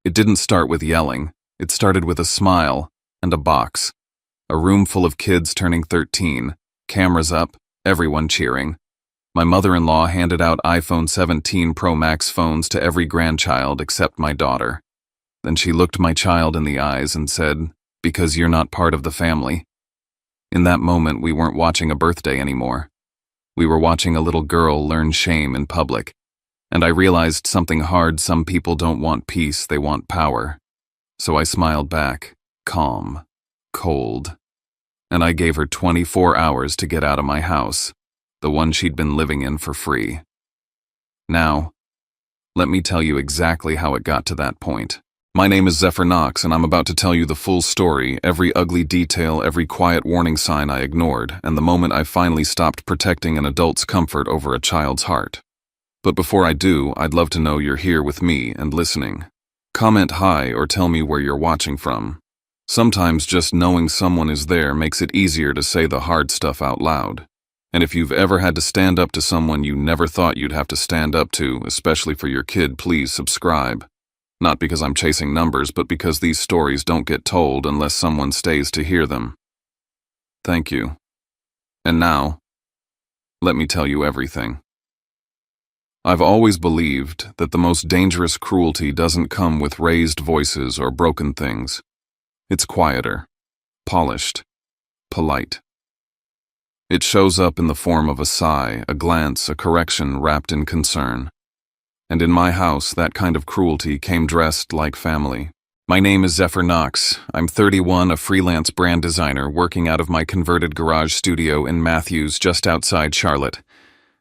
It didn't start with yelling. It started with a smile and a box. A room full of kids turning 13, cameras up, everyone cheering. My mother-in-law handed out iPhone 17 Pro Max phones to every grandchild except my daughter. Then she looked my child in the eyes and said, "Because you're not part of the family." In that moment, we weren't watching a birthday anymore. We were watching a little girl learn shame in public. And I realized something hard: some people don't want peace, they want power. So I smiled back, calm, cold. And I gave her 24 hours to get out of my house, the one she'd been living in for free. Now, let me tell you exactly how it got to that point. My name is Zephyr Knox, and I'm about to tell you the full story, every ugly detail, every quiet warning sign I ignored, and the moment I finally stopped protecting an adult's comfort over a child's heart. But before I do, I'd love to know you're here with me and listening. Comment hi or tell me where you're watching from. Sometimes just knowing someone is there makes it easier to say the hard stuff out loud. And if you've ever had to stand up to someone you never thought you'd have to stand up to, especially for your kid, please subscribe. Not because I'm chasing numbers, but because these stories don't get told unless someone stays to hear them. Thank you. And now, let me tell you everything. I've always believed that the most dangerous cruelty doesn't come with raised voices or broken things. It's quieter, polished, polite. It shows up in the form of a sigh, a glance, a correction wrapped in concern. And in my house, that kind of cruelty came dressed like family. My name is Zephyr Knox. I'm 31, a freelance brand designer working out of my converted garage studio in Matthews, just outside Charlotte.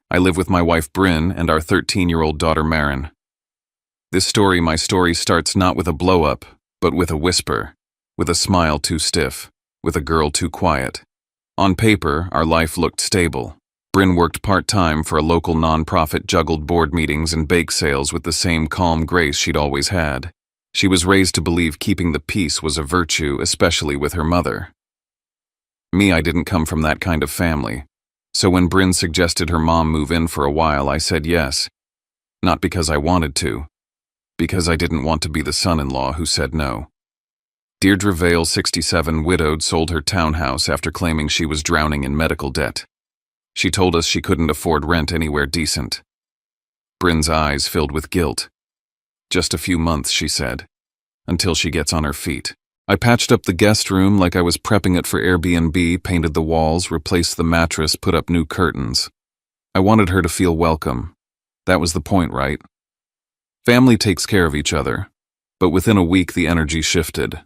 I live with my wife Bryn and our 13-year-old daughter Marin. My story starts not with a blow-up, but with a whisper, with a smile too stiff, with a girl too quiet. On paper, our life looked stable. Bryn worked part-time for a local non-profit, juggled board meetings and bake sales with the same calm grace she'd always had. She was raised to believe keeping the peace was a virtue, especially with her mother. Me, I didn't come from that kind of family. So when Bryn suggested her mom move in for a while, I said yes. Not because I wanted to, because I didn't want to be the son-in-law who said no. Deirdre Vale, 67, widowed, sold her townhouse after claiming she was drowning in medical debt. She told us she couldn't afford rent anywhere decent. Bryn's eyes filled with guilt. Just a few months, she said, until she gets on her feet. I patched up the guest room like I was prepping it for Airbnb, painted the walls, replaced the mattress, put up new curtains. I wanted her to feel welcome. That was the point, right? Family takes care of each other, but within a week the energy shifted.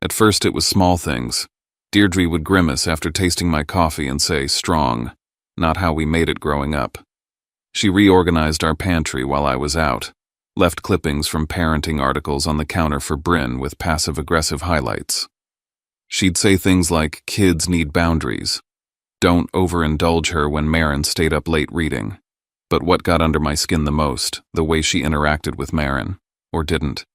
At first it was small things. Deirdre would grimace after tasting my coffee and say, "Strong, not how we made it growing up." She reorganized our pantry while I was out. Left clippings from parenting articles on the counter for Bryn with passive-aggressive highlights. She'd say things like, "Kids need boundaries. Don't overindulge her," when Marin stayed up late reading. But what got under my skin the most, the way she interacted with Marin, or didn't.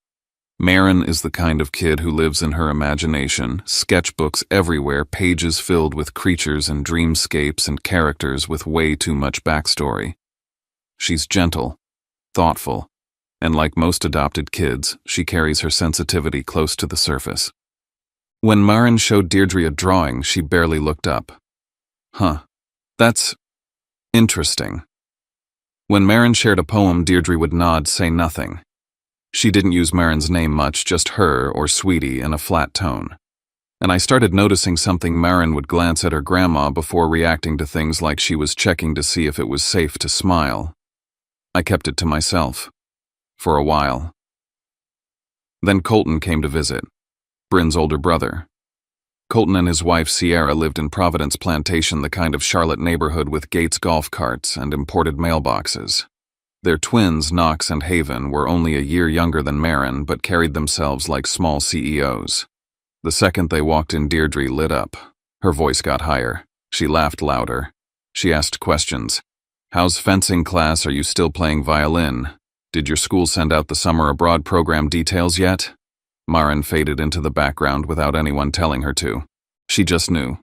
Marin is the kind of kid who lives in her imagination, sketchbooks everywhere, pages filled with creatures and dreamscapes and characters with way too much backstory. She's gentle, thoughtful, and like most adopted kids, she carries her sensitivity close to the surface. When Marin showed Deirdre a drawing, she barely looked up. "Huh, that's interesting." When Marin shared a poem, Deirdre would nod, say nothing. She didn't use Marin's name much, just her or sweetie in a flat tone. And I started noticing something. Marin would glance at her grandma before reacting to things like she was checking to see if it was safe to smile. I kept it to myself. For a while. Then Colton came to visit, Bryn's older brother. Colton and his wife Sierra lived in Providence Plantation, the kind of Charlotte neighborhood with Gates golf carts and imported mailboxes. Their twins, Knox and Haven, were only a year younger than Marin, but carried themselves like small CEOs. The second they walked in, Deirdre lit up. Her voice got higher. She laughed louder. She asked questions. "How's fencing class? Are you still playing violin? Did your school send out the summer abroad program details yet?" Marin faded into the background without anyone telling her to. She just knew.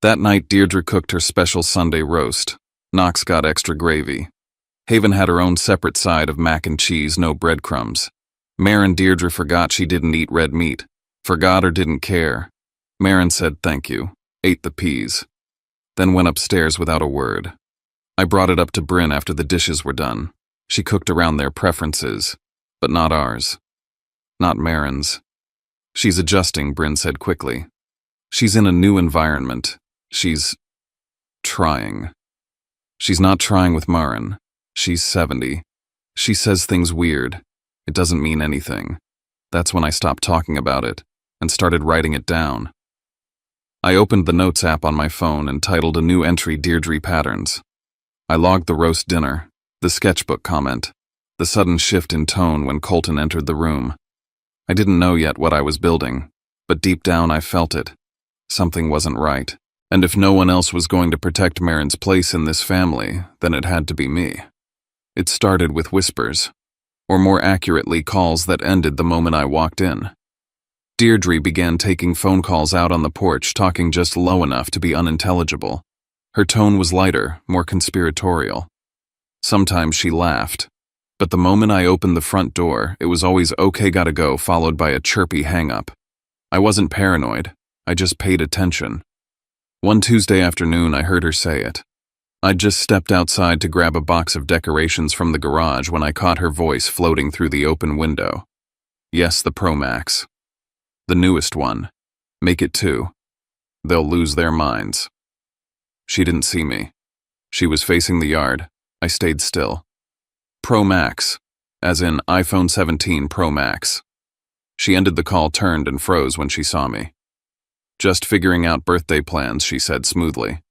That night, Deirdre cooked her special Sunday roast. Knox got extra gravy. Haven had her own separate side of mac and cheese, no breadcrumbs. Deirdre forgot she didn't eat red meat. Forgot or didn't care. Marin said thank you, ate the peas, then went upstairs without a word. I brought it up to Bryn after the dishes were done. She cooked around their preferences, but not ours. Not Marin's. She's adjusting, Bryn said quickly. She's in a new environment. She's trying. She's not trying with Marin. She's 70. She says things weird. It doesn't mean anything. That's when I stopped talking about it and started writing it down. I opened the Notes app on my phone and titled a new entry Deirdre Patterns. I logged the roast dinner, the sketchbook comment, the sudden shift in tone when Colton entered the room. I didn't know yet what I was building, but deep down I felt it. Something wasn't right, and if no one else was going to protect Marin's place in this family, then it had to be me. It started with whispers, or more accurately calls that ended the moment I walked in. Deirdre began taking phone calls out on the porch, talking just low enough to be unintelligible. Her tone was lighter, more conspiratorial. Sometimes she laughed, but the moment I opened the front door, it was always okay, gotta go, followed by a chirpy hang-up. I wasn't paranoid, I just paid attention. One Tuesday afternoon, I heard her say it. I'd just stepped outside to grab a box of decorations from the garage when I caught her voice floating through the open window. Yes, the Pro Max. The newest one. Make it 2. They'll lose their minds. She didn't see me. She was facing the yard. I stayed still. Pro Max, as in iPhone 17 Pro Max. She ended the call, turned, and froze when she saw me. Just figuring out birthday plans, she said smoothly.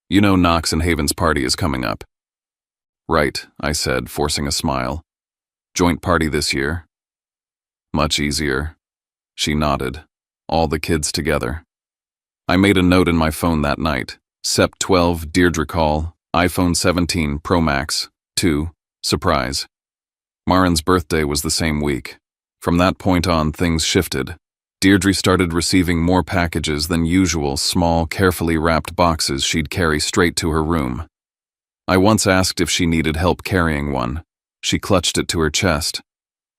You know Knox and Haven's party is coming up. Right, I said, forcing a smile. Joint party this year. Much easier. She nodded. All the kids together. I made a note in my phone that night. Sep 12, Deirdre call, iPhone 17 Pro Max, 2, surprise. Marin's birthday was the same week. From that point on, things shifted. Deirdre started receiving more packages than usual, small, carefully wrapped boxes she'd carry straight to her room. I once asked if she needed help carrying one. She clutched it to her chest.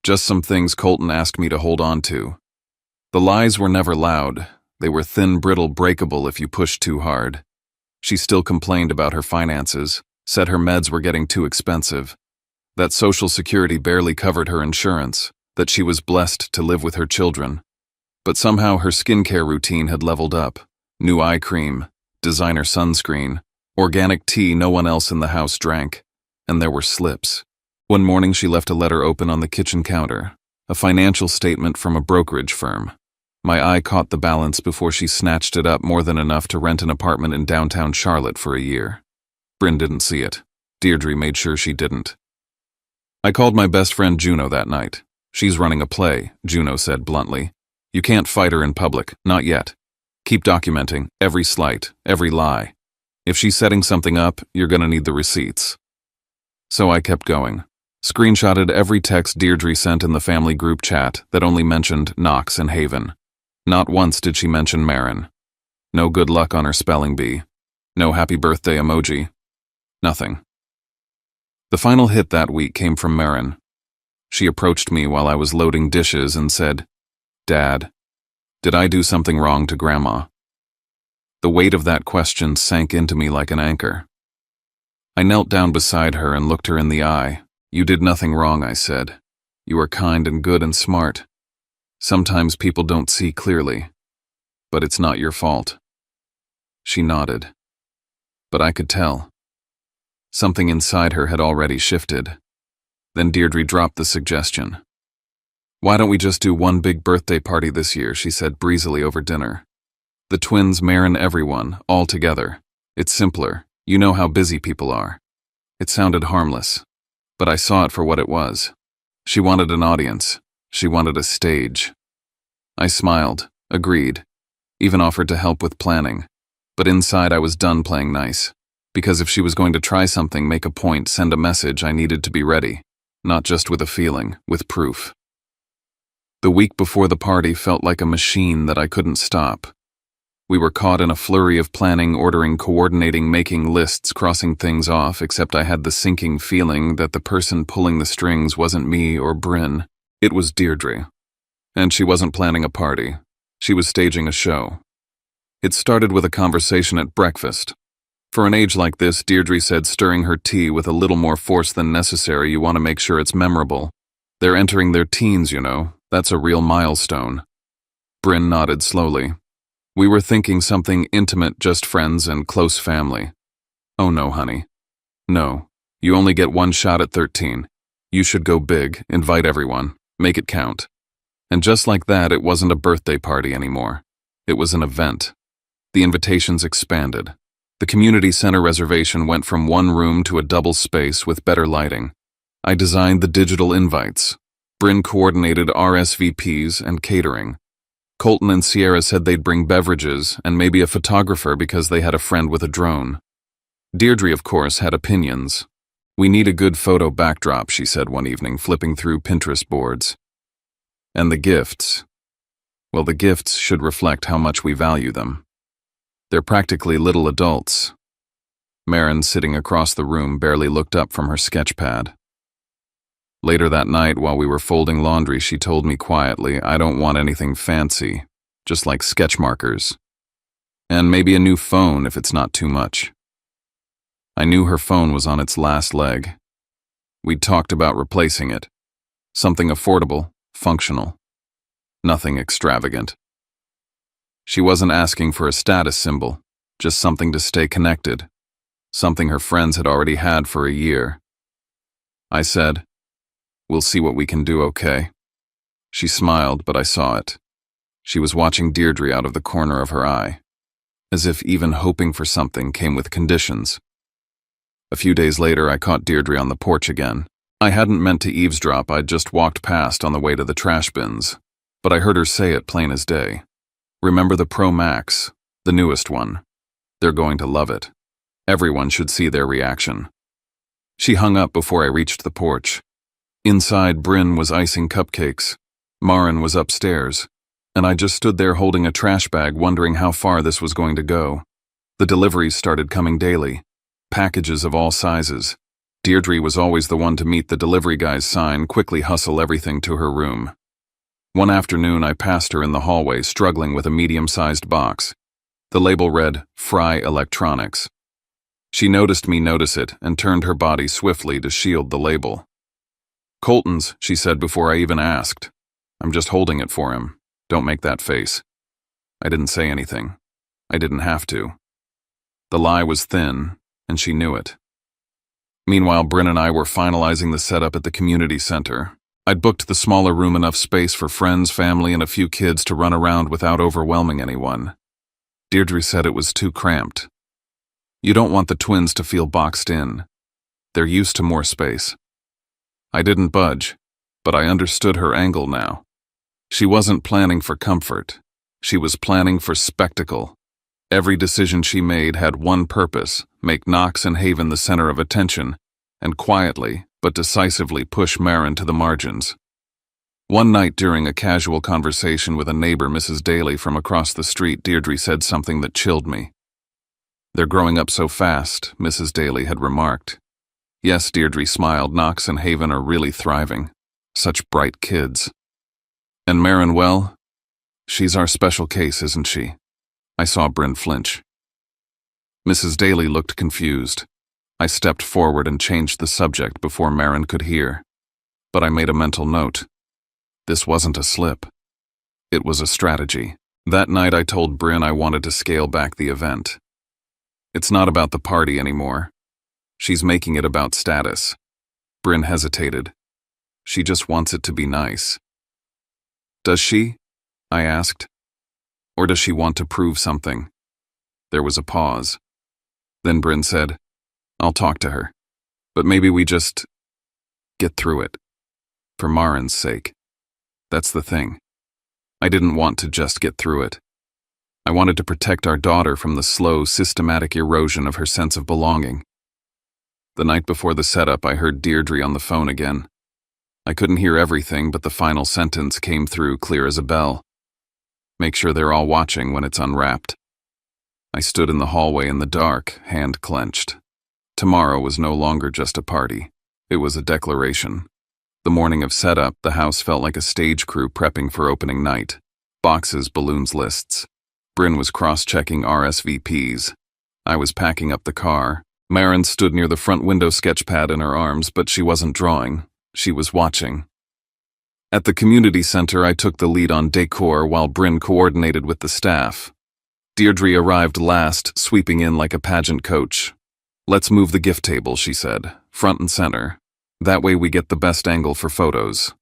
Just some things Colton asked me to hold on to. The lies were never loud. They were thin, brittle, breakable if you pushed too hard. She still complained about her finances, said her meds were getting too expensive, that Social Security barely covered her insurance, that she was blessed to live with her children. But somehow her skincare routine had leveled up. New eye cream, designer sunscreen, organic tea no one else in the house drank, and there were slips. One morning she left a letter open on the kitchen counter, a financial statement from a brokerage firm. My eye caught the balance before she snatched it up, more than enough to rent an apartment in downtown Charlotte for a year. Bryn didn't see it. Deirdre made sure she didn't. I called my best friend Juno that night. She's running a play, Juno said bluntly. You can't fight her in public, not yet. Keep documenting every slight, every lie. If she's setting something up, you're gonna need the receipts. So I kept going. Screenshotted every text Deirdre sent in the family group chat that only mentioned Knox and Haven. Not once did she mention Marin. No good luck on her spelling bee. No happy birthday emoji. Nothing. The final hit that week came from Marin. She approached me while I was loading dishes and said, Dad, did I do something wrong to Grandma? The weight of that question sank into me like an anchor. I knelt down beside her and looked her in the eye. You did nothing wrong, I said. You are kind and good and smart. Sometimes people don't see clearly, but it's not your fault. She nodded, but I could tell. Something inside her had already shifted. Then Deirdre dropped the suggestion. Why don't we just do one big birthday party this year, she said breezily over dinner. The twins, Marin, everyone, all together. It's simpler. You know how busy people are. It sounded harmless, but I saw it for what it was. She wanted an audience. She wanted a stage. I smiled, agreed, even offered to help with planning. But inside I was done playing nice. Because if she was going to try something, make a point, send a message, I needed to be ready. Not just with a feeling, with proof. The week before the party felt like a machine that I couldn't stop. We were caught in a flurry of planning, ordering, coordinating, making lists, crossing things off, except I had the sinking feeling that the person pulling the strings wasn't me or Bryn. It was Deirdre. And she wasn't planning a party. She was staging a show. It started with a conversation at breakfast. For an age like this, Deirdre said, stirring her tea with a little more force than necessary, you want to make sure it's memorable. They're entering their teens, you know. That's a real milestone. Bryn nodded slowly. We were thinking something intimate, just friends and close family. Oh no, honey. No. You only get one shot at 13. You should go big, invite everyone, make it count. And just like that, it wasn't a birthday party anymore. It was an event. The invitations expanded. The community center reservation went from one room to a double space with better lighting. I designed the digital invites. Bryn coordinated RSVPs and catering. Colton and Sierra said they'd bring beverages and maybe a photographer because they had a friend with a drone. Deirdre, of course, had opinions. We need a good photo backdrop, she said one evening, flipping through Pinterest boards. And the gifts. Well, the gifts should reflect how much we value them. They're practically little adults. Maren, sitting across the room, barely looked up from her sketch pad. Later that night, while we were folding laundry, she told me quietly, I don't want anything fancy, just like sketch markers. And maybe a new phone if it's not too much. I knew her phone was on its last leg. We'd talked about replacing it. Something affordable, functional. Nothing extravagant. She wasn't asking for a status symbol, just something to stay connected. Something her friends had already had for a year. I said, we'll see what we can do, okay? She smiled, but I saw it. She was watching Deirdre out of the corner of her eye, as if even hoping for something came with conditions. A few days later, I caught Deirdre on the porch again. I hadn't meant to eavesdrop, I'd just walked past on the way to the trash bins, but I heard her say it plain as day. Remember the Pro Max, the newest one? They're going to love it. Everyone should see their reaction. She hung up before I reached the porch. Inside, Bryn was icing cupcakes. Maren was upstairs, and I just stood there holding a trash bag, wondering how far this was going to go. The deliveries started coming daily. Packages of all sizes. Deirdre was always the one to meet the delivery guy's sign, quickly hustle everything to her room. One afternoon, I passed her in the hallway, struggling with a medium-sized box. The label read, Fry Electronics. She noticed me notice it and turned her body swiftly to shield the label. Colton's, she said before I even asked. I'm just holding it for him. Don't make that face. I didn't say anything. I didn't have to. The lie was thin, and she knew it. Meanwhile, Bryn and I were finalizing the setup at the community center. I'd booked the smaller room, enough space for friends, family, and a few kids to run around without overwhelming anyone. Deirdre said it was too cramped. You don't want the twins to feel boxed in. They're used to more space. I didn't budge, but I understood her angle now. She wasn't planning for comfort. She was planning for spectacle. Every decision she made had one purpose: make Knox and Haven the center of attention, and quietly but decisively push Maren to the margins. One night during a casual conversation with a neighbor, Mrs. Daly, from across the street, Deirdre said something that chilled me. They're growing up so fast, Mrs. Daly had remarked. Yes, Deirdre smiled, Knox and Haven are really thriving. Such bright kids. And Maren, well, she's our special case, isn't she? I saw Bryn flinch. Mrs. Daly looked confused. I stepped forward and changed the subject before Maren could hear. But I made a mental note. This wasn't a slip. It was a strategy. That night I told Bryn I wanted to scale back the event. It's not about the party anymore. She's making it about status. Bryn hesitated. She just wants it to be nice. Does she? I asked. Or does she want to prove something? There was a pause. Then Bryn said, I'll talk to her. But maybe we just get through it. For Maren's sake. That's the thing. I didn't want to just get through it. I wanted to protect our daughter from the slow, systematic erosion of her sense of belonging. The night before the setup, I heard Deirdre on the phone again. I couldn't hear everything, but the final sentence came through clear as a bell. Make sure they're all watching when it's unwrapped. I stood in the hallway in the dark, hand clenched. Tomorrow was no longer just a party. It was a declaration. The morning of setup, the house felt like a stage crew prepping for opening night. Boxes, balloons, lists. Bryn was cross-checking RSVPs. I was packing up the car. Maren stood near the front window, sketchpad in her arms, but she wasn't drawing. She was watching. At the community center, I took the lead on decor while Bryn coordinated with the staff. Deirdre arrived last, sweeping in like a pageant coach. "Let's move the gift table," she said, "front and center. That way we get the best angle for photos."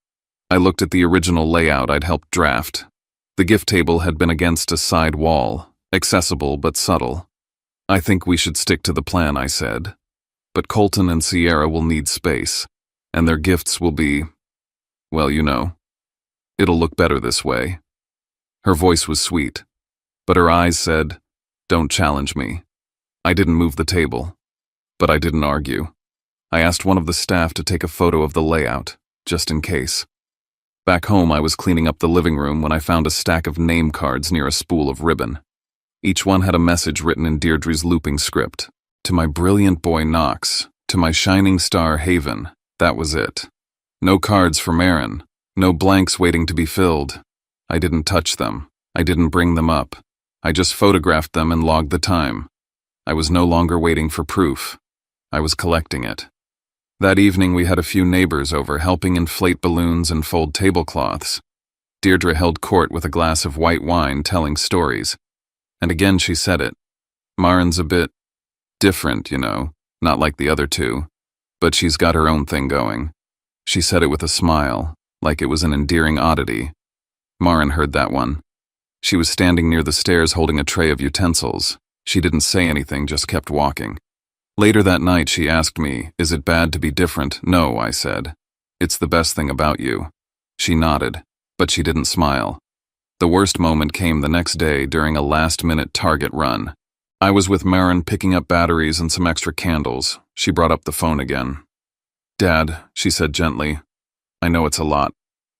I looked at the original layout I'd helped draft. The gift table had been against a side wall, accessible but subtle. "I think we should stick to the plan," I said. "But Colton and Sierra will need space, and their gifts will be, well, you know. It'll look better this way." Her voice was sweet, but her eyes said, "Don't challenge me." I didn't move the table, but I didn't argue. I asked one of the staff to take a photo of the layout, just in case. Back home, I was cleaning up the living room when I found a stack of name cards near a spool of ribbon. Each one had a message written in Deirdre's looping script. "To my brilliant boy Knox, to my shining star Haven." That was it. No cards for Maren, no blanks waiting to be filled. I didn't touch them. I didn't bring them up. I just photographed them and logged the time. I was no longer waiting for proof. I was collecting it. That evening we had a few neighbors over helping inflate balloons and fold tablecloths. Deirdre held court with a glass of white wine telling stories. And again she said it. "Maren's a bit different, you know, not like the other two, but she's got her own thing going." She said it with a smile, like it was an endearing oddity. Maren heard that one. She was standing near the stairs holding a tray of utensils. She didn't say anything, just kept walking. Later that night she asked me, "Is it bad to be different?" "No," I said. "It's the best thing about you." She nodded, but she didn't smile. The worst moment came the next day during a last-minute Target run. I was with Maren picking up batteries and some extra candles. She brought up the phone again. "Dad," she said gently, "I know it's a lot,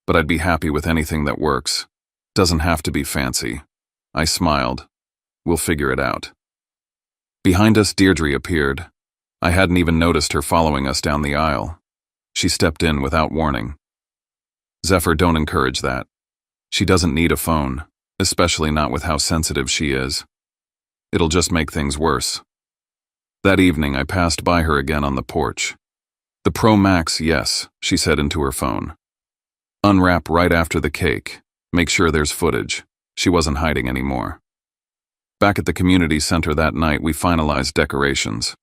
but I'd be happy with anything that works. Doesn't have to be fancy." I smiled. "We'll figure it out." Behind us, Deirdre appeared. I hadn't even noticed her following us down the aisle. She stepped in without warning. "Zephyr, don't encourage that. She doesn't need a phone, especially not with how sensitive she is. It'll just make things worse." That evening, I passed by her again on the porch. "The Pro Max, yes," she said into her phone. "Unwrap right after the cake. Make sure there's footage." She wasn't hiding anymore. Back at the community center that night, we finalized decorations.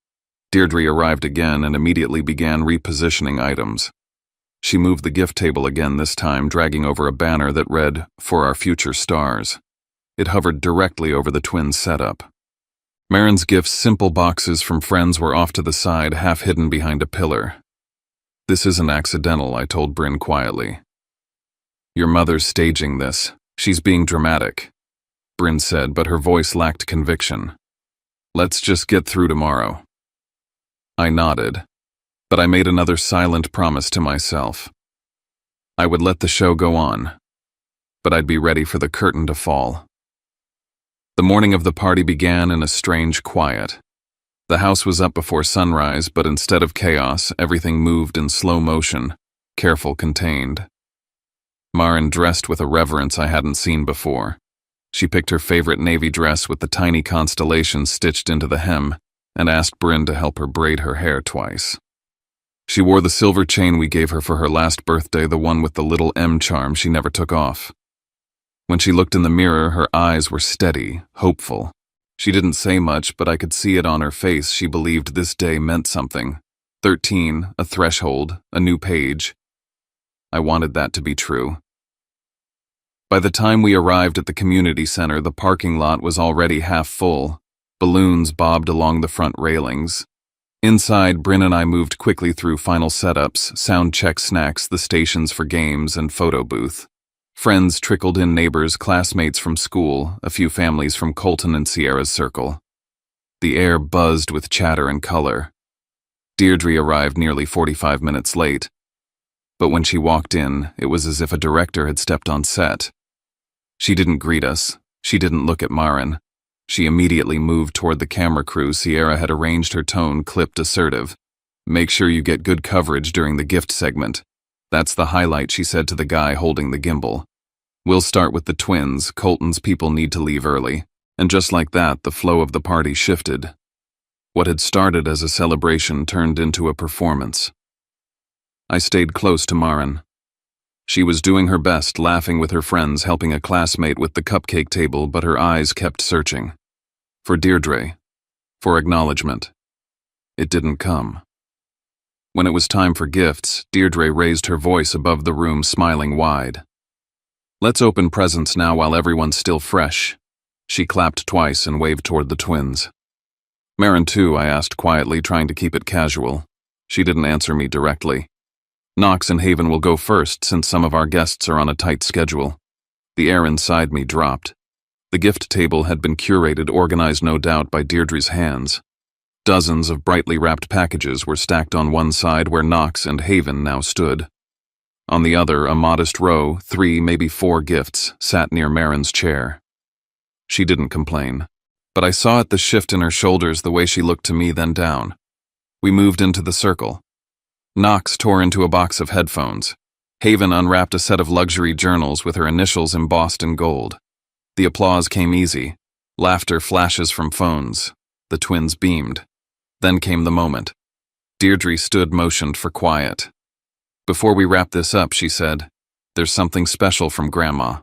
Deirdre arrived again and immediately began repositioning items. She moved the gift table again, this time dragging over a banner that read, "For Our Future Stars." It hovered directly over the twins' setup. Maren's gifts, simple boxes from friends, were off to the side, half hidden behind a pillar. "This isn't accidental," I told Bryn quietly. "Your mother's staging this. She's being dramatic," Bryn said, but her voice lacked conviction. "Let's just get through tomorrow." I nodded, but I made another silent promise to myself. I would let the show go on, but I'd be ready for the curtain to fall. The morning of the party began in a strange quiet. The house was up before sunrise, but instead of chaos, everything moved in slow motion, careful, contained. Maren dressed with a reverence I hadn't seen before. She picked her favorite navy dress with the tiny constellations stitched into the hem and asked Bryn to help her braid her hair twice. She wore the silver chain we gave her for her last birthday, the one with the little M charm she never took off. When she looked in the mirror, her eyes were steady, hopeful. She didn't say much, but I could see it on her face. She believed this day meant something. 13, a threshold, a new page. I wanted that to be true. By the time we arrived at the community center, the parking lot was already half full. Balloons bobbed along the front railings. Inside, Bryn and I moved quickly through final setups, sound check, snacks, the stations for games, and photo booth. Friends trickled in, neighbors, classmates from school, a few families from Colton and Sierra's circle. The air buzzed with chatter and color. Deirdre arrived nearly 45 minutes late. But when she walked in, it was as if a director had stepped on set. She didn't greet us. She didn't look at Maren. She immediately moved toward the camera crew. Sierra had arranged her tone, clipped, assertive. "Make sure you get good coverage during the gift segment. "That's the highlight," she said to the guy holding the gimbal. "We'll start with the twins. Colton's people need to leave early." And just like that, the flow of the party shifted. What had started as a celebration turned into a performance. I stayed close to Maren. She was doing her best, laughing with her friends, helping a classmate with the cupcake table, but her eyes kept searching. For Deirdre. For acknowledgement. It didn't come. When it was time for gifts, Deirdre raised her voice above the room, smiling wide. "Let's open presents now while everyone's still fresh." She clapped twice and waved toward the twins. "Maren too?" I asked quietly, trying to keep it casual. She didn't answer me directly. "Knox and Haven will go first, since some of our guests are on a tight schedule." The air inside me dropped. The gift table had been curated, organized no doubt by Deirdre's hands. Dozens of brightly wrapped packages were stacked on one side where Knox and Haven now stood. On the other, a modest row, 3, maybe 4 gifts, sat near Maren's chair. She didn't complain, but I saw at the shift in her shoulders, the way she looked to me then down. We moved into the circle. Knox tore into a box of headphones. Haven unwrapped a set of luxury journals with her initials embossed in gold. The applause came easy. Laughter flashes from phones. The twins beamed. Then came the moment. Deirdre stood motioned for quiet. "Before we wrap this up," she said, "there's something special from Grandma."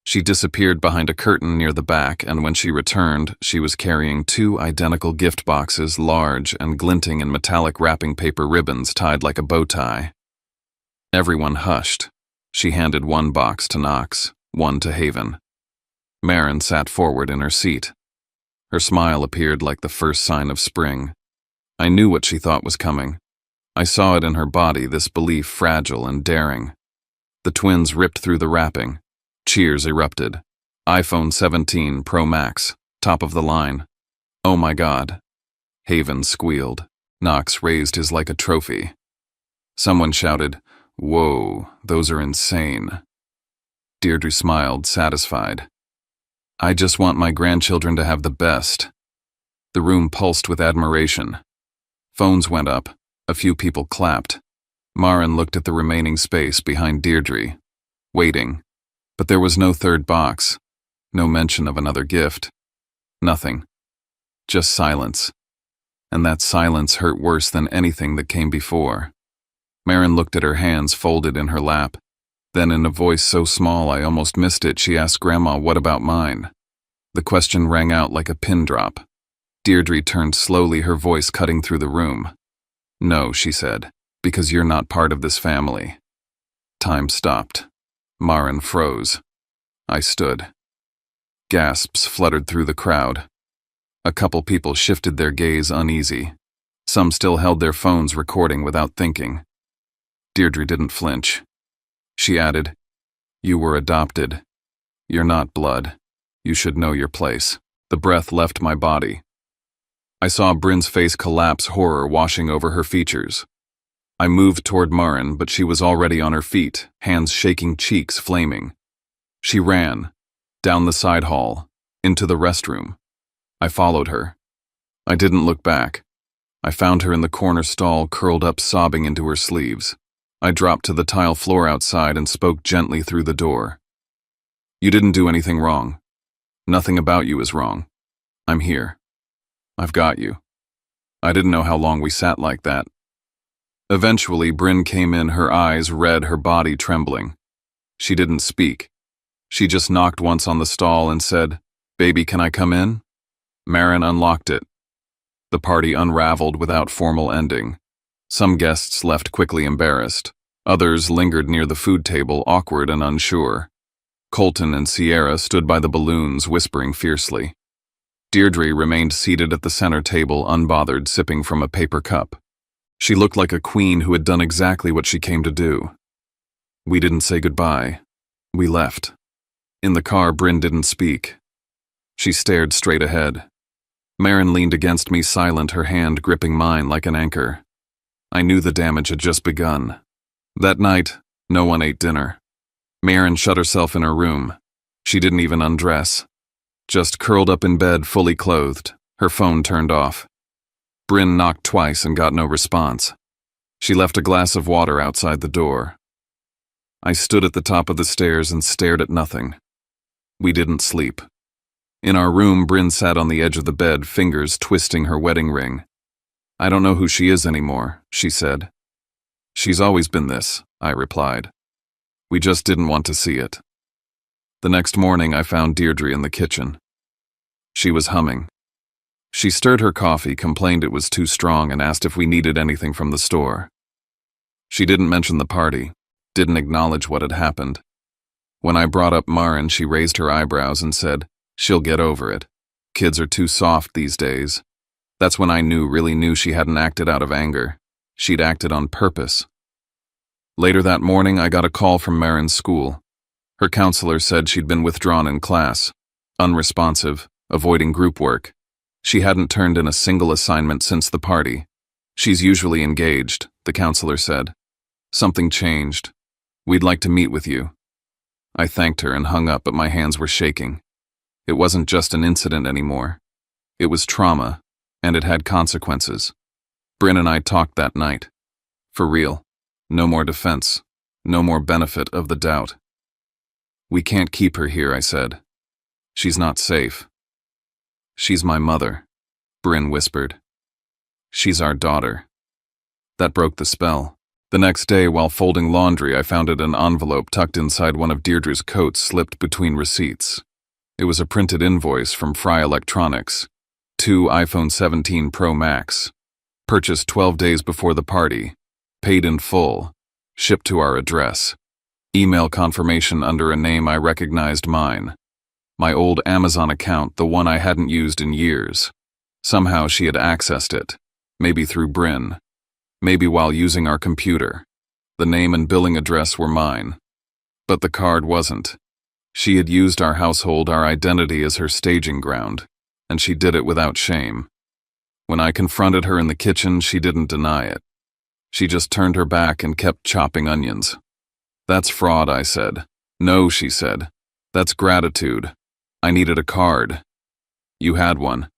She disappeared behind a curtain near the back, and when she returned, she was carrying 2 identical gift boxes, large and glinting in metallic wrapping paper ribbons tied like a bow tie. Everyone hushed. She handed one box to Knox, one to Haven. Maren sat forward in her seat. Her smile appeared like the first sign of spring. I knew what she thought was coming. I saw it in her body, this belief, fragile and daring. The twins ripped through the wrapping. Cheers erupted. iPhone 17 Pro Max, top of the line. "Oh my God." Haven squealed. Knox raised his like a trophy. Someone shouted, "Whoa, those are insane." Deirdre smiled, satisfied. "I just want my grandchildren to have the best." The room pulsed with admiration. Phones went up. A few people clapped. Maren looked at the remaining space behind Deirdre, waiting. But there was no third box, no mention of another gift. Nothing. Just silence. And that silence hurt worse than anything that came before. Maren looked at her hands folded in her lap. Then in a voice so small I almost missed it, she asked Grandma, "What about mine?" The question rang out like a pin drop. Deirdre turned slowly, her voice cutting through the room. "No," she said, "because you're not part of this family." Time stopped. Maren froze. I stood. Gasps fluttered through the crowd. A couple people shifted their gaze uneasy. Some still held their phones recording without thinking. Deirdre didn't flinch. She added, "You were adopted. You're not blood. You should know your place." The breath left my body. I saw Bryn's face collapse, horror washing over her features. I moved toward Maren, but she was already on her feet, hands shaking, cheeks flaming. She ran, down the side hall, into the restroom. I followed her. I didn't look back. I found her in the corner stall, curled up, sobbing into her sleeves. I dropped to the tile floor outside and spoke gently through the door. "You didn't do anything wrong. Nothing about you is wrong. I'm here. I've got you." I didn't know how long we sat like that. Eventually, Bryn came in, her eyes red, her body trembling. She didn't speak. She just knocked once on the stall and said, "Baby, can I come in?" Maren unlocked it. The party unraveled without formal ending. Some guests left quickly, embarrassed. Others lingered near the food table, awkward and unsure. Colton and Sierra stood by the balloons, whispering fiercely. Deirdre remained seated at the center table, unbothered, sipping from a paper cup. She looked like a queen who had done exactly what she came to do. We didn't say goodbye. We left. In the car, Bryn didn't speak. She stared straight ahead. Maren leaned against me, silent, her hand gripping mine like an anchor. I knew the damage had just begun. That night, no one ate dinner. Maren shut herself in her room. She didn't even undress. Just curled up in bed, fully clothed, her phone turned off. Bryn knocked twice and got no response. She left a glass of water outside the door. I stood at the top of the stairs and stared at nothing. We didn't sleep. In our room, Bryn sat on the edge of the bed, fingers twisting her wedding ring. "I don't know who she is anymore," she said. "She's always been this," I replied. "We just didn't want to see it." The next morning, I found Deirdre in the kitchen. She was humming. She stirred her coffee, complained it was too strong, and asked if we needed anything from the store. She didn't mention the party, didn't acknowledge what had happened. When I brought up Maren, she raised her eyebrows and said, "She'll get over it. Kids are too soft these days." That's when I really knew she hadn't acted out of anger. She'd acted on purpose. Later that morning, I got a call from Maren's school. Her counselor said she'd been withdrawn in class, unresponsive, avoiding group work. She hadn't turned in a single assignment since the party. "She's usually engaged," the counselor said. "Something changed. We'd like to meet with you." I thanked her and hung up, but my hands were shaking. It wasn't just an incident anymore. It was trauma, and it had consequences. Bryn and I talked that night. For real. No more defense. No more benefit of the doubt. "We can't keep her here," I said. "She's not safe." "She's my mother," Bryn whispered. "She's our daughter." That broke the spell. The next day, while folding laundry, I found an envelope tucked inside one of Deirdre's coats, slipped between receipts. It was a printed invoice from Fry Electronics. 2 iPhone 17 Pro Max. Purchased 12 days before the party. Paid in full. Shipped to our address. Email confirmation under a name I recognized: mine. My old Amazon account, the one I hadn't used in years. Somehow she had accessed it. Maybe through Bryn. Maybe while using our computer. The name and billing address were mine. But the card wasn't. She had used our household, our identity, as her staging ground, and she did it without shame. When I confronted her in the kitchen, she didn't deny it. She just turned her back and kept chopping onions. "That's fraud," I said. "No," she said. "That's gratitude. I needed a card. You had one.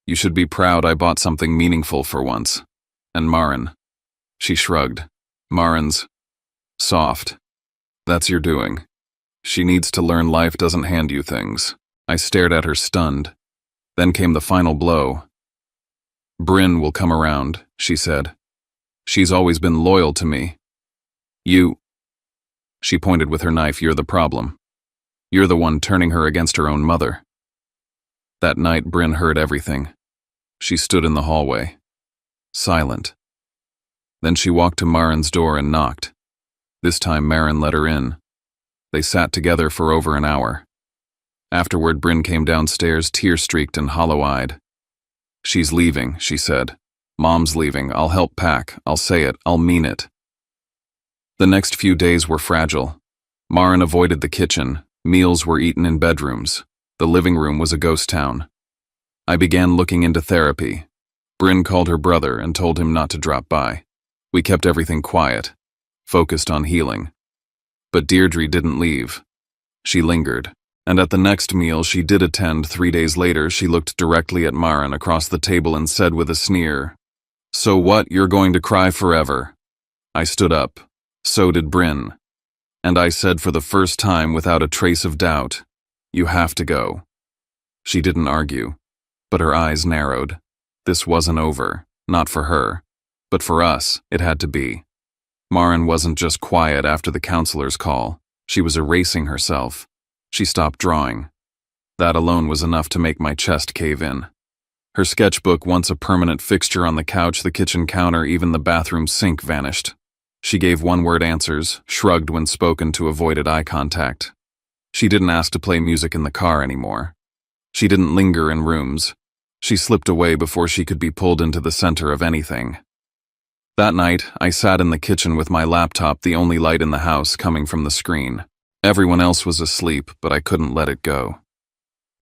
You should be proud I bought something meaningful for once. And Maren." She shrugged. "Maren's soft. That's your doing. She needs to learn life doesn't hand you things." I stared at her, stunned. Then came the final blow. "Bryn will come around," she said. "She's always been loyal to me. You..." She pointed with her knife. "You're the problem. You're the one turning her against her own mother." That night, Bryn heard everything. She stood in the hallway, silent. Then she walked to Maren's door and knocked. This time, Maren let her in. They sat together for over an hour. Afterward, Bryn came downstairs, tear-streaked and hollow-eyed. "She's leaving," she said. "Mom's leaving. I'll help pack. I'll say it. I'll mean it." The next few days were fragile. Maren avoided the kitchen. Meals were eaten in bedrooms. The living room was a ghost town. I began looking into therapy. Bryn called her brother and told him not to drop by. We kept everything quiet, focused on healing. But Deirdre didn't leave. She lingered, and at the next meal she did attend 3 days later, she looked directly at Maren across the table and said with a sneer, "So what, you're going to cry forever?" I stood up. So did Bryn. And I said for the first time without a trace of doubt, "You have to go." She didn't argue, but her eyes narrowed. This wasn't over, not for her, but for us, it had to be. Maren wasn't just quiet after the counselor's call. She was erasing herself. She stopped drawing. That alone was enough to make my chest cave in. Her sketchbook, once a permanent fixture on the couch, the kitchen counter, even the bathroom sink, vanished. She gave one-word answers, shrugged when spoken to, avoided eye contact. She didn't ask to play music in the car anymore. She didn't linger in rooms. She slipped away before she could be pulled into the center of anything. That night, I sat in the kitchen with my laptop, the only light in the house coming from the screen. Everyone else was asleep, but I couldn't let it go.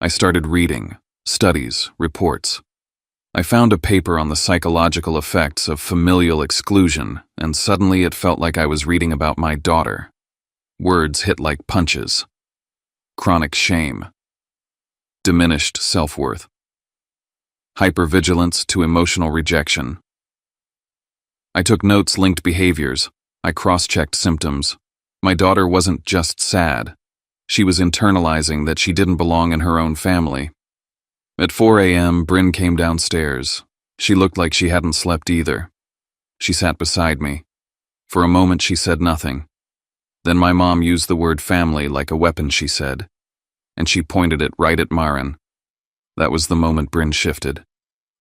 I started reading, studies, reports. I found a paper on the psychological effects of familial exclusion, and suddenly it felt like I was reading about my daughter. Words hit like punches. Chronic shame. Diminished self-worth. Hypervigilance to emotional rejection. I took notes, linked behaviors. I cross-checked symptoms. My daughter wasn't just sad. She was internalizing that she didn't belong in her own family. At 4 a.m., Bryn came downstairs. She looked like she hadn't slept either. She sat beside me. For a moment, she said nothing. Then my mom used the word family like a weapon, she said, and she pointed it right at Maren. That was the moment Bryn shifted.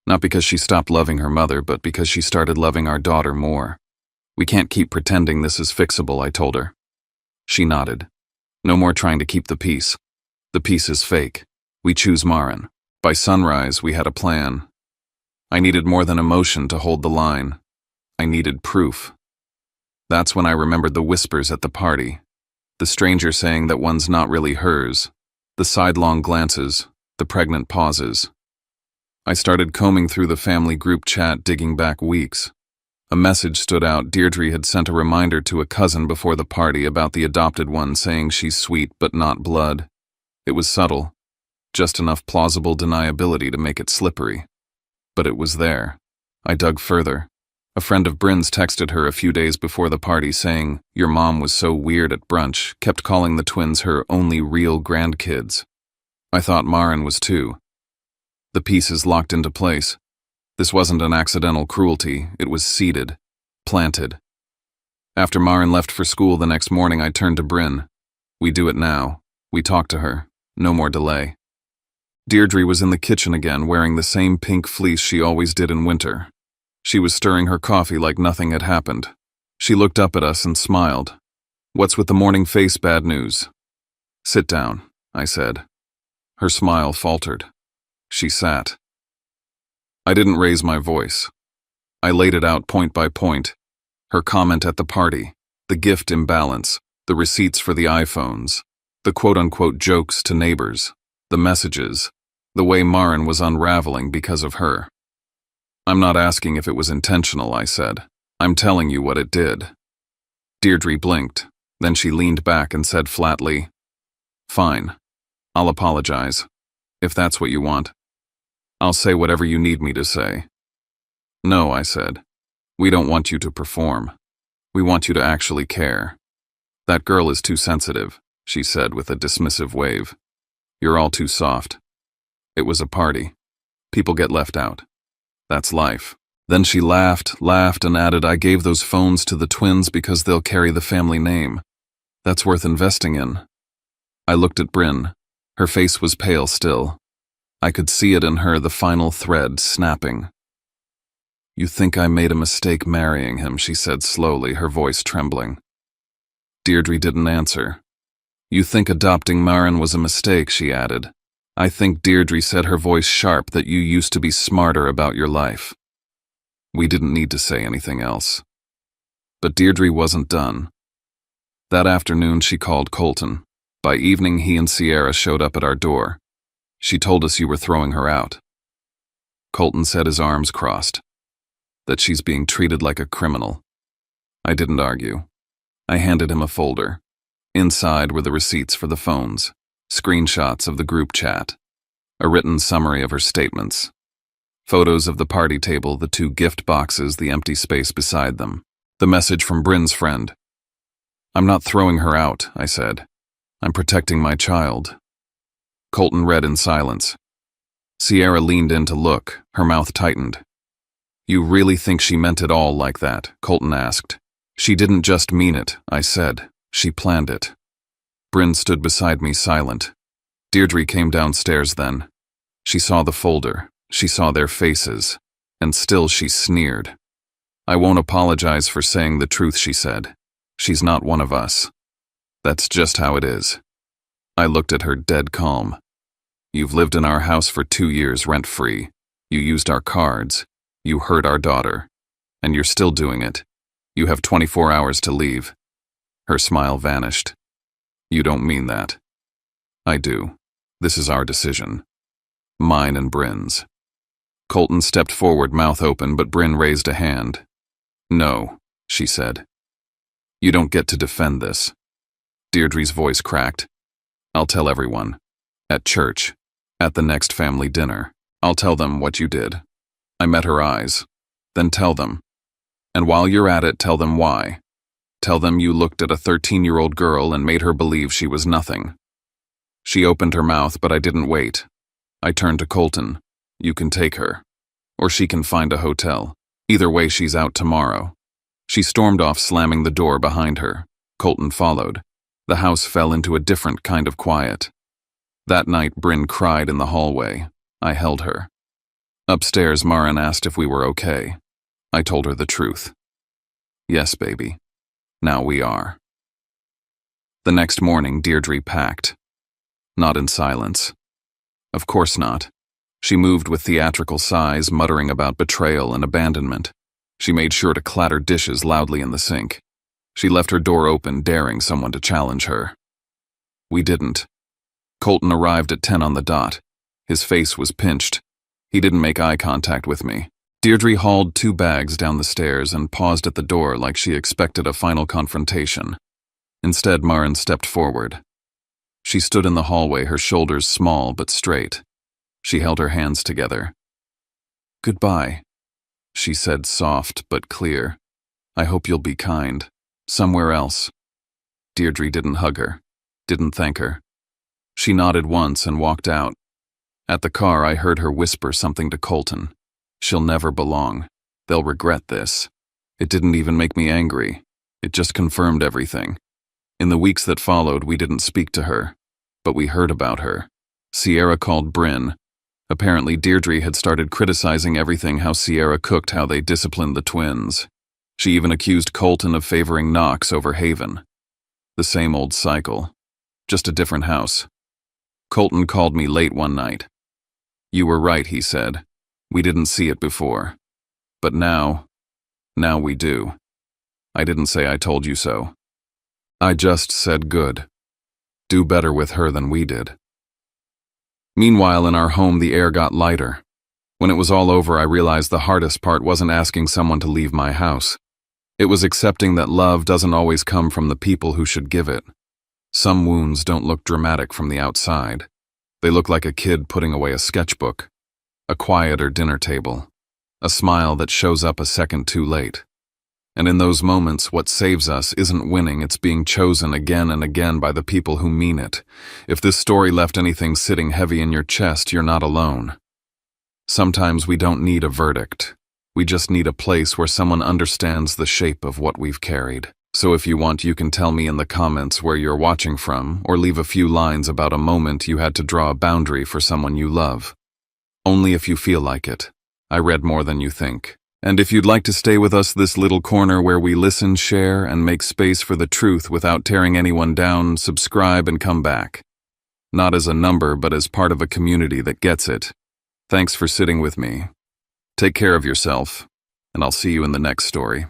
Not because she stopped loving her mother, but because she started loving our daughter more. We can't keep pretending this is fixable, I told her. She nodded. No more trying to keep the peace. The peace is fake. We choose Maren. By sunrise, we had a plan. I needed more than emotion to hold the line. I needed proof. That's when I remembered the whispers at the party. The stranger saying that one's not really hers. The sidelong glances. The pregnant pauses. I started combing through the family group chat, digging back weeks. A message stood out. Deirdre had sent a reminder to a cousin before the party about the adopted one, saying she's sweet but not blood. It was subtle. Just enough plausible deniability to make it slippery. But it was there. I dug further. A friend of Bryn's texted her a few days before the party saying, "Your mom was so weird at brunch, kept calling the twins her only real grandkids." I thought Maren was too. The pieces locked into place. This wasn't an accidental cruelty, it was seeded, planted. After Maren left for school the next morning, I turned to Bryn. We do it now. We talk to her. No more delay. Deirdre was in the kitchen again, wearing the same pink fleece she always did in winter. She was stirring her coffee like nothing had happened. She looked up at us and smiled. "What's with the morning face, bad news?" "Sit down," I said. Her smile faltered. She sat. I didn't raise my voice. I laid it out point by point. Her comment at the party, the gift imbalance, the receipts for the iPhones, the quote-unquote jokes to neighbors, the messages, the way Maren was unraveling because of her. "I'm not asking if it was intentional," I said. "I'm telling you what it did." Deirdre blinked, then she leaned back and said flatly, "Fine. I'll apologize, if that's what you want. I'll say whatever you need me to say." "No," I said. "We don't want you to perform. We want you to actually care. That girl is too sensitive," she said with a dismissive wave. "You're all too soft. It was a party. People get left out. That's life." Then she laughed, and added, "I gave those phones to the twins because they'll carry the family name. That's worth investing in." I looked at Bryn. Her face was pale still. I could see it in her, the final thread snapping. "You think I made a mistake marrying him," she said slowly, her voice trembling. Deirdre didn't answer. "You think adopting Maren was a mistake," she added. "I think," Deirdre said, her voice sharp, "that you used to be smarter about your life." We didn't need to say anything else. But Deirdre wasn't done. That afternoon she called Colton. By evening he and Sierra showed up at our door. "She told us you were throwing her out." Colton said, his arms crossed. "That she's being treated like a criminal." I didn't argue. I handed him a folder. Inside were the receipts for the phones, screenshots of the group chat, a written summary of her statements, photos of the party table, the 2 gift boxes, the empty space beside them, the message from Bryn's friend. "I'm not throwing her out," I said. "I'm protecting my child." Colton read in silence. Sierra leaned in to look, her mouth tightened. "You really think she meant it all like that?" Colton asked. "She didn't just mean it," I said. "She planned it." Bryn stood beside me, silent. Deirdre came downstairs then. She saw the folder. She saw their faces. And still she sneered. "I won't apologize for saying the truth," she said. "She's not one of us. That's just how it is." I looked at her, dead calm. "You've lived in our house for 2 years rent-free. You used our cards. You hurt our daughter. And you're still doing it. You have 24 hours to leave." Her smile vanished. "You don't mean that." "I do. This is our decision. Mine and Bryn's." Colton stepped forward, mouth open, but Bryn raised a hand. "No," she said. "You don't get to defend this." Deirdre's voice cracked. "I'll tell everyone. At church. At the next family dinner. I'll tell them what you did." I met her eyes. "Then tell them. And while you're at it, tell them why." Tell them you looked at a 13-year-old girl and made her believe she was nothing. She opened her mouth, but I didn't wait. I turned to Colton. You can take her. Or she can find a hotel. Either way, she's out tomorrow. She stormed off, slamming the door behind her. Colton followed. The house fell into a different kind of quiet. That night, Bryn cried in the hallway. I held her. Upstairs, Maren asked if we were okay. I told her the truth. Yes, baby. Now we are. The next morning, Deirdre packed. Not in silence. Of course not. She moved with theatrical sighs, muttering about betrayal and abandonment. She made sure to clatter dishes loudly in the sink. She left her door open, daring someone to challenge her. We didn't. Colton arrived at 10 on the dot. His face was pinched. He didn't make eye contact with me. Deirdre hauled 2 bags down the stairs and paused at the door like she expected a final confrontation. Instead, Maren stepped forward. She stood in the hallway, her shoulders small but straight. She held her hands together. Goodbye, she said, soft but clear. I hope you'll be kind. Somewhere else. Deirdre didn't hug her, didn't thank her. She nodded once and walked out. At the car, I heard her whisper something to Colton. She'll never belong. They'll regret this. It didn't even make me angry. It just confirmed everything. In the weeks that followed, we didn't speak to her, but we heard about her. Sierra called Bryn. Apparently, Deirdre had started criticizing everything how Sierra cooked, how they disciplined the twins. She even accused Colton of favoring Knox over Haven. The same old cycle. Just a different house. Colton called me late one night. You were right, he said. We didn't see it before. But now we do. I didn't say I told you so. I just said good. Do better with her than we did. Meanwhile, in our home, the air got lighter. When it was all over, I realized the hardest part wasn't asking someone to leave my house. It was accepting that love doesn't always come from the people who should give it. Some wounds don't look dramatic from the outside. They look like a kid putting away a sketchbook, a quieter dinner table, a smile that shows up a second too late. And in those moments, what saves us isn't winning, it's being chosen again and again by the people who mean it. If this story left anything sitting heavy in your chest, you're not alone. Sometimes we don't need a verdict. We just need a place where someone understands the shape of what we've carried. So if you want, you can tell me in the comments where you're watching from, or leave a few lines about a moment you had to draw a boundary for someone you love. Only if you feel like it. I read more than you think. And if you'd like to stay with us, this little corner where we listen, share, and make space for the truth without tearing anyone down, subscribe and come back. Not as a number, but as part of a community that gets it. Thanks for sitting with me. Take care of yourself, and I'll see you in the next story.